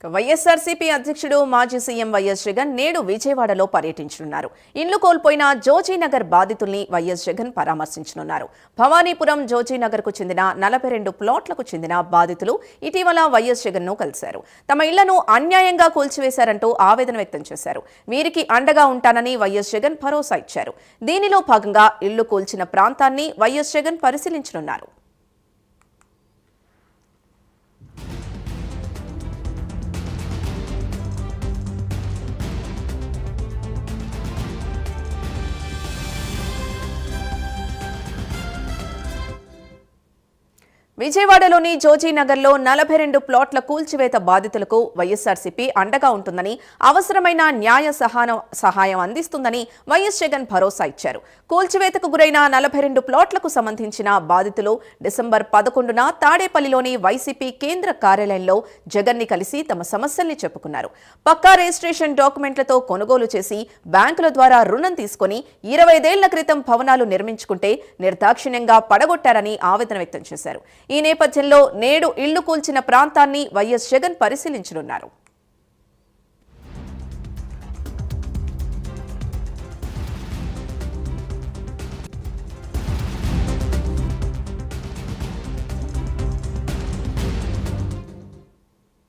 వైఎస్ఆర్సీపీ అధ్యక్షుడు మాజీ CM YS Jagan నేడు విజయవాడలో పర్యటించనున్నారు. ఇల్లు కోల్పోయిన జోజీనగర్ బాధితుల్ని వైఎస్ జగన్ పరామర్శించనున్నారు. భవానీపురం జోజీనగర్కు చెందిన 42 ప్లాట్లకు చెందిన బాధితులు ఇటీవల వైఎస్ జగన్ను కలిశారు. తమ ఇళ్లను అన్యాయంగా కూల్చివేశారంటూ ఆవేదన వ్యక్తం చేశారు. వీరికి అండగా ఉంటానని వైఎస్ జగన్ భరోసా ఇచ్చారు. దీనిలో భాగంగా ఇల్లు కూల్చిన ప్రాంతాన్ని వైఎస్ జగన్ పరిశీలించనున్నారు. విజయవాడలోని జోజీనగర్లో 42 ప్లాట్ల కూల్చివేత బాధితులకు వైఎస్ఆర్సీపీ అండగా ఉంటుందని, అవసరమైన న్యాయ సహాయం అందిస్తుందని వైఎస్ జగన్ భరోసా ఇచ్చారు. కూల్చివేతకు గురైన 42 ప్లాట్లకు సంబంధించిన బాధితులు డిసెంబర్ 11న తాడేపల్లిలోని వైసీపీ కేంద్ర కార్యాలయంలో జగన్ని కలిసి తమ సమస్యల్ని చెప్పుకున్నారు. పక్కా రిజిస్ట్రేషన్ డాక్యుమెంట్లతో కొనుగోలు చేసి బ్యాంకుల ద్వారా రుణం తీసుకుని 25 ఏళ్ల క్రితం భవనాలు నిర్మించుకుంటే నిర్దాక్షిణ్యంగా పడగొట్టారని ఆవేదన వ్యక్తం చేశారు. ఈ నేపథ్యంలో నేడు ఇళ్లు కూల్చిన ప్రాంతాన్ని వైఎస్ జగన్ పరిశీలించనున్నారు.